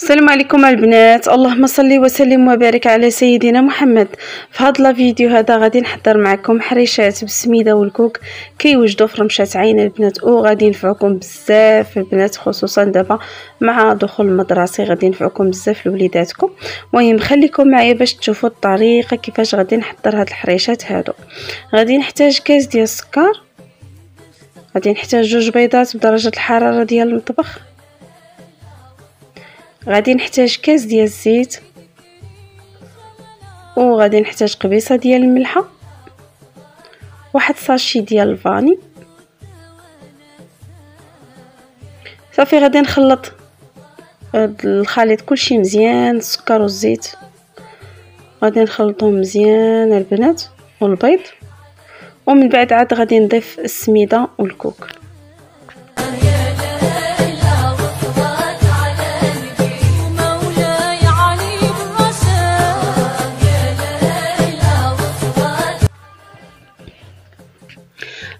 السلام عليكم البنات، اللهم صل وسلم وبارك على سيدنا محمد. في هذا الفيديو هذا غادي نحضر معكم حريشات بالسميده والكوك كيوجدوا في رمشات عين البنات، وغادي ينفعكم بزاف البنات، خصوصا دابا مع دخول المدرسه غادي ينفعكم بزاف لوليداتكم. المهم خليكم معايا باش تشوفوا الطريقه كيفاش غادي نحضر هاد الحريشات هادو. غادي نحتاج كاس ديال السكر، غادي نحتاج 2 بيضات بدرجه الحراره ديال المطبخ، غادي نحتاج كاس ديال الزيت، وغادي نحتاج قبيصه ديال الملحه، واحد ساشي ديال الفاني. صافي غادي نخلط الخليط كلشي مزيان، السكر والزيت غادي نخلطهم مزيان البنات والبيض، ومن بعد عاد غادي نضيف السميده والكوك.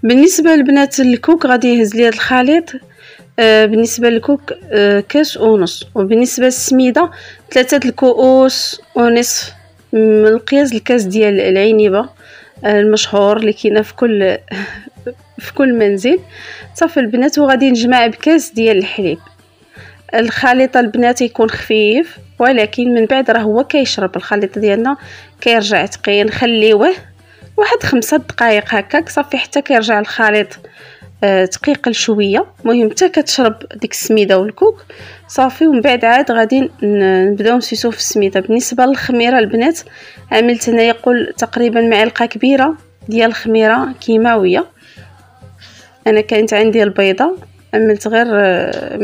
بالنسبه للبنات الكوك غادي يهز لي هذا الخليط، بالنسبه للكوك كاس ونص، وبالنسبه للسميده 3 الكؤوس ونصف، من القياس الكاس ديال العنبه المشهور اللي كاينه في كل منزل. صافي البنات، وغادي نجمع بكاس ديال الحليب. الخليط البنات يكون خفيف، ولكن من بعد راه هو كيشرب الخليط ديالنا كيرجع ثقيل. نخليوه واحد 5 دقائق هكاك صافي حتى كيرجع الخليط تقيقل شويه. المهم حتى كتشرب ديك السميده والكوك صافي، ومن بعد عاد غادي نبداو نسيسو في السميده. بالنسبه للخميره البنات عملت هنايا قول تقريبا معلقه كبيره ديال الخميره كيماويه. انا كانت عندي البيضه عملت غير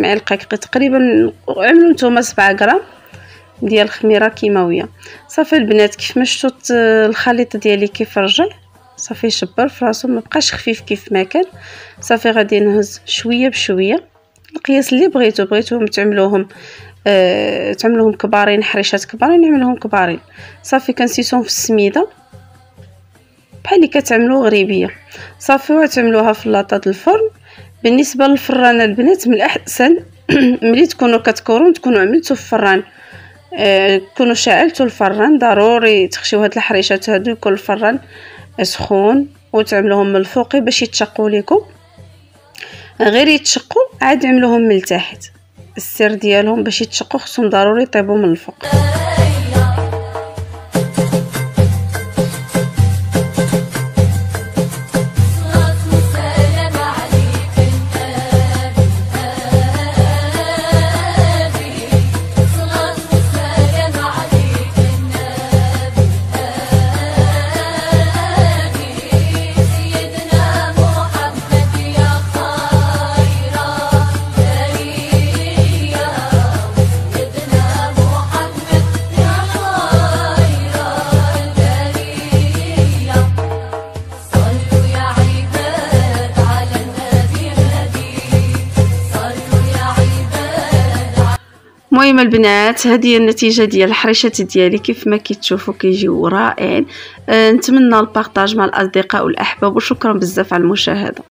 معلقه تقريبا، عملوا نتوما 7 غرام ديال الخميره كيماويه. صافي البنات كيف ما شفتوا الخليط ديالي كيف رجع صافي شبر في راسو، ما بقاش خفيف كيف ما كان. صافي غادي نهز شويه بشويه القياس اللي بغيتوهم تعملوهم كبارين، حريشات كبارين نعملهم كبارين. صافي كنسيسهم في السميده بحال اللي كتعملوا غريبيه. صافي وتعملوها في لاطه الفرن. بالنسبه للفران البنات من الاحسن ملي تكونوا كتكورون تكونوا عملتوا في الفران، تكونوا شعلتوا الفران. ضروري تخشيو هاد الحريشات هادو يكون الفران سخون، وتعملوهم من الفوق باش يتشقوا لكم. غير يتشقوا عاد عملوهم من التحت، السر ديالهم باش يتشقوا خصهم ضروري يطيبوا من الفوق. المهم البنات هذه هي النتيجه ديال الحريشات ديالي كيف ما كتشوفوا كيجيو رائعين. نتمنى البارطاج مع الاصدقاء والاحباب، وشكرا بزاف على المشاهده.